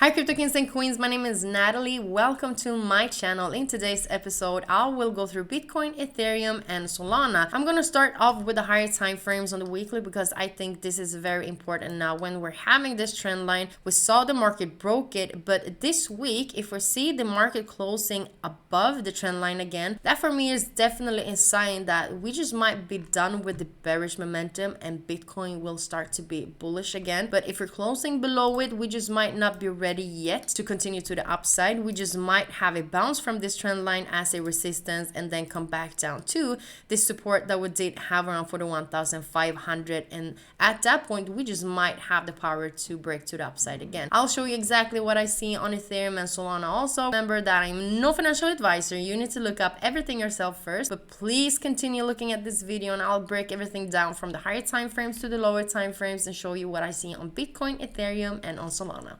Hi crypto kings and queens, my name is Natalie. Welcome to my channel. In today's episode, I will go through Bitcoin, Ethereum, and Solana. I'm gonna start off with the higher time frames on the weekly because I think this is very important now when we're having this trend line. We saw the market broke it, but this week, if we see the market closing above the trend line again, that for me is definitely a sign that we just might be done with the bearish momentum and Bitcoin will start to be bullish again. But if we're closing below it, we just might not be ready yet to continue to the upside. We just might have a bounce from this trend line as a resistance and then come back down to this support that we did have around 41,500, and at that point we just might have the power to break to the upside again. I'll show you exactly what I see on Ethereum and Solana. Also remember that I'm no financial advisor. You need to look up everything yourself first, but please continue looking at this video and I'll break everything down from the higher time frames to the lower time frames and show you what I see on Bitcoin, Ethereum, and on Solana.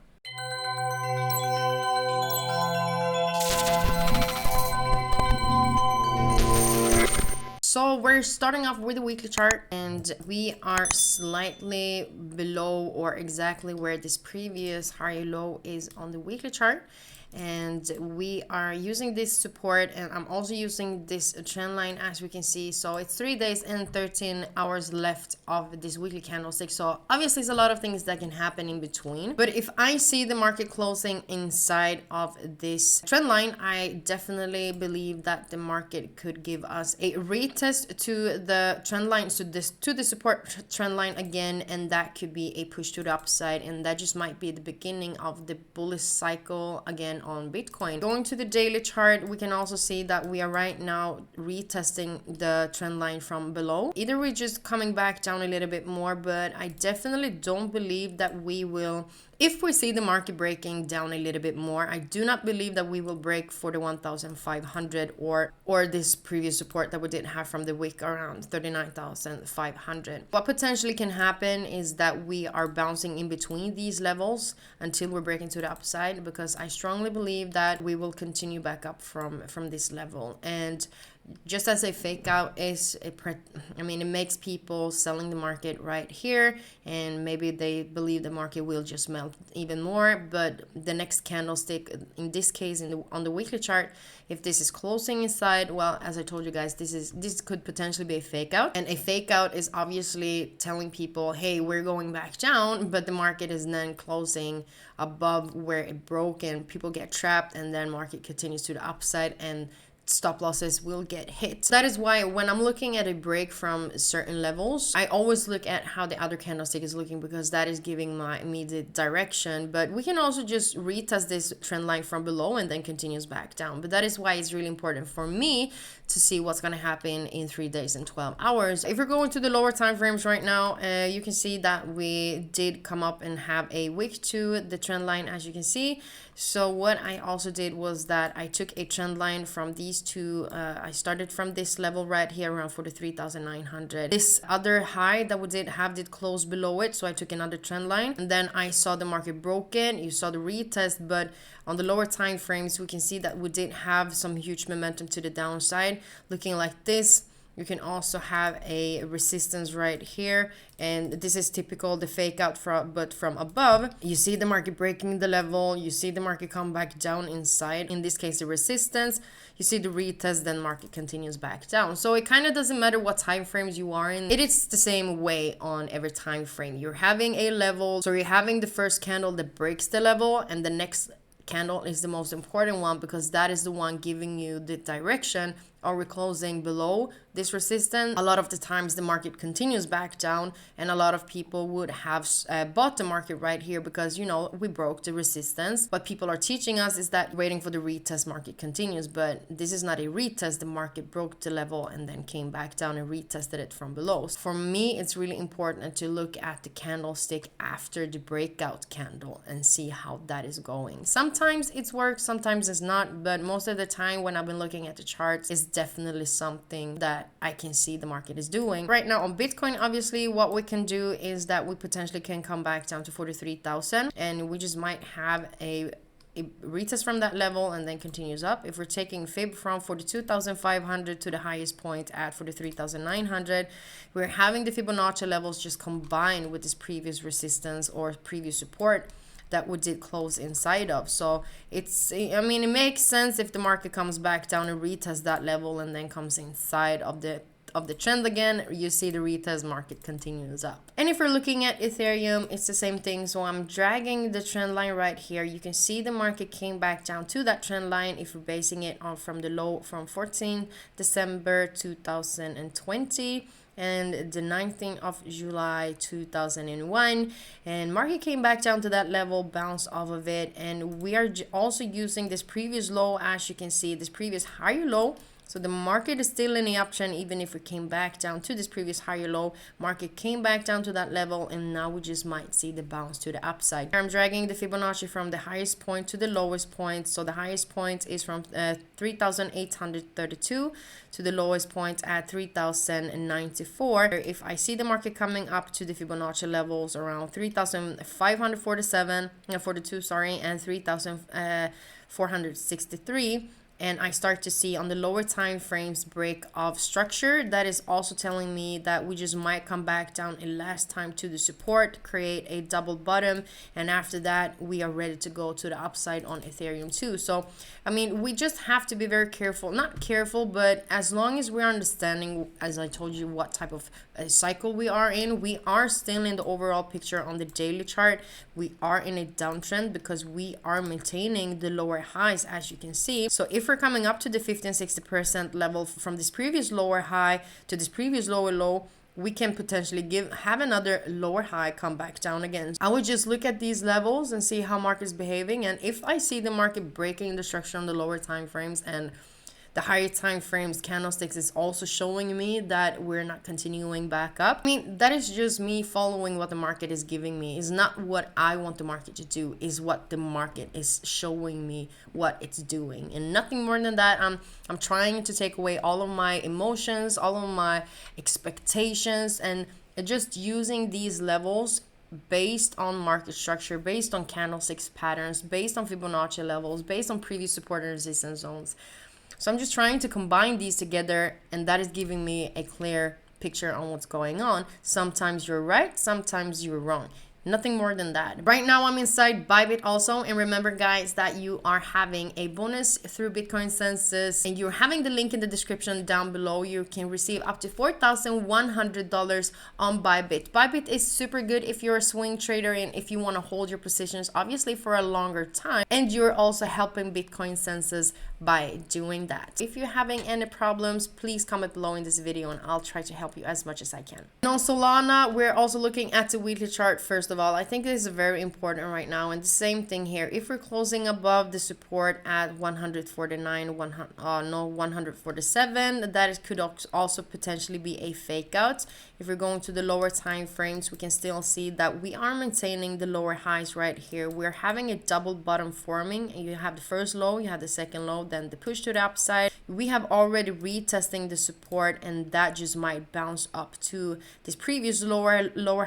So we're starting off with the weekly chart and we are slightly below or exactly where this previous high low is on the weekly chart. And we are using this support, and I'm also using this trend line as we can see. So it's 3 days and 13 hours left of this weekly candlestick. So obviously it's a lot of things that can happen in between, but if I see the market closing inside of this trend line, I definitely believe that the market could give us a retest to the trend line, so to the support trend line again, and that could be a push to the upside, and that just might be the beginning of the bullish cycle again on Bitcoin. Going to the daily chart, we can also see that we are right now retesting the trend line from below. Either we're just coming back down a little bit more, but I definitely don't believe that we will. If we see the market breaking down a little bit more, I do not believe that we will break 41,500 or this previous support that we did have from the week around 39,500. What potentially can happen is that we are bouncing in between these levels until we're breaking to the upside, because I strongly believe that we will continue back up from this level. And just as a fake out is it makes people selling the market right here, and maybe they believe the market will just melt even more. But the next candlestick, in this case on the weekly chart, if this is closing inside, well, as I told you guys, this could potentially be a fake out, and a fake out is obviously telling people, hey, we're going back down, but the market is then closing above where it broke and people get trapped, and then market continues to the upside and stop losses will get hit. That is why when I'm looking at a break from certain levels, I always look at how the other candlestick is looking, because that is giving my immediate direction. But we can also just retest this trend line from below and then continues back down. But that is why it's really important for me to see what's going to happen in 3 days and 12 hours. If we're going to the lower time frames right now, you can see that we did come up and have a wick to the trend line, as you can see. So what I also did was that I took a trend line from these two. I started from this level right here around 43,900. This other high that we did close below it, so I took another trend line, and then I saw the market broken. You saw the retest, but on the lower time frames we can see that we did have some huge momentum to the downside looking like this. You can also have a resistance right here, and this is typical, the fake out but from above. You see the market breaking the level, you see the market come back down inside, in this case the resistance, you see the retest, then market continues back down. So it kind of doesn't matter what time frames you are in, it is the same way on every time frame. You're having a level, so you're having the first candle that breaks the level, and the next candle is the most important one, because that is the one giving you the direction. Are we closing below this resistance? A lot of the times the market continues back down, and a lot of people would have bought the market right here because, you know, we broke the resistance. What people are teaching us is that waiting for the retest, market continues, but this is not a retest. The market broke the level and then came back down and retested it from below. So for me, it's really important to look at the candlestick after the breakout candle and see how that is going. Sometimes it's worked, sometimes it's not, but most of the time when I've been looking at the charts, it's definitely something that I can see the market is doing. Right now on Bitcoin, obviously what we can do is that we potentially can come back down to 43,000, and we just might have a retest from that level and then continues up. If we're taking fib from 42,500 to the highest point at 43,900, we're having the Fibonacci levels just combined with this previous resistance or previous support that we did close inside of. So it's, I mean, it makes sense if the market comes back down and retests that level and then comes inside of the trend again, you see the retest, market continues up. And if we're looking at Ethereum, it's the same thing. So I'm dragging the trend line right here. You can see the market came back down to that trend line if we're basing it on from the low from 14 December 2020 and the 19th of July 2001, and market came back down to that level, bounced off of it, and we are also using this previous low, as you can see, this previous higher low. So the market is still in the uptrend, even if we came back down to this previous higher low. Market came back down to that level, and now we just might see the bounce to the upside. I'm dragging the Fibonacci from the highest point to the lowest point. So the highest point is from 3,832 to the lowest point at 3,094. If I see the market coming up to the Fibonacci levels around 3,542, sorry, and 3,463. And I start to see on the lower time frames break of structure, that is also telling me that we just might come back down a last time to the support, create a double bottom, and after that we are ready to go to the upside on Ethereum too. So I mean, we just have to be very careful, not careful, but as long as we're understanding, as I told you, what type of cycle we are in, we are still in the overall picture on the daily chart. We are in a downtrend because we are maintaining the lower highs, as you can see. So if we're coming up to the 50-60% level from this previous lower high to this previous lower low, we can potentially have another lower high come back down again. I would just look at these levels and see how market is behaving, and if I see the market breaking the structure on the lower time frames and the higher time frames candlesticks is also showing me that we're not continuing back up. I mean, that is just me following what the market is giving me. It's not what I want the market to do, is what the market is showing me what it's doing, and nothing more than that. I'm trying to take away all of my emotions, all of my expectations, and just using these levels based on market structure, based on candlesticks patterns, based on Fibonacci levels, based on previous support and resistance zones. So I'm just trying to combine these together, and that is giving me a clear picture on what's going on. Sometimes you're right, sometimes you're wrong. Nothing more than that. Right now I'm inside BYBIT also, and remember guys that you are having a bonus through Bitcoinsensus, and you're having the link in the description down below. You can receive up to $4,100 on BYBIT. BYBIT is super good if you're a swing trader and if you want to hold your positions obviously for a longer time, and you're also helping Bitcoinsensus by doing that. If you're having any problems, please comment below in this video and I'll try to help you as much as I can. And on Solana, we're also looking at the weekly chart first of all. I think this is very important right now, and the same thing here. If we're closing above the support at 147, that could also potentially be a fake out. If we're going to the lower time frames, we can still see that we are maintaining the lower highs right here. We're having a double bottom forming, and you have the first low, you have the second low, then the push to the upside. We have already retesting the support, and that just might bounce up to this previous lower low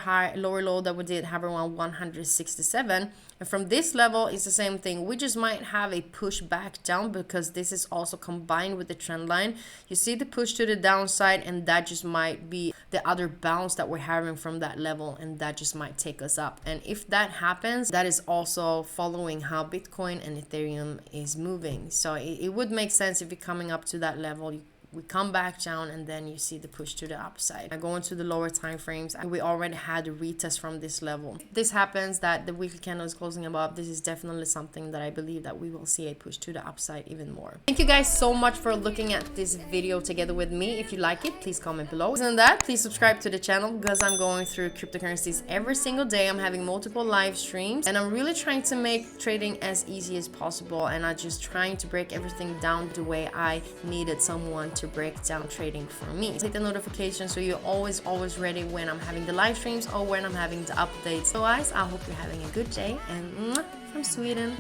that we did have around 167. And from this level, it's the same thing. We just might have a push back down because this is also combined with the trend line. You see the push to the downside, and that just might be the other bounce that we're having from that level, and that just might take us up. And if that happens, that is also following how Bitcoin and Ethereum is moving. So it would make sense if you're coming up to that level, we come back down, and then you see the push to the upside. I go into the lower time frames, we already had a retest from this level. If this happens, that the weekly candle is closing above, this is definitely something that I believe that we will see a push to the upside even more. Thank you guys so much for looking at this video together with me. If you like it, please comment below. Other than that, please subscribe to the channel because I'm going through cryptocurrencies every single day. I'm having multiple live streams, and I'm really trying to make trading as easy as possible, and I'm just trying to break everything down the way I needed someone to break down trading for me. Hit the notification so you're always ready when I'm having the live streams or when I'm having the updates. So guys, I hope you're having a good day, and from Sweden.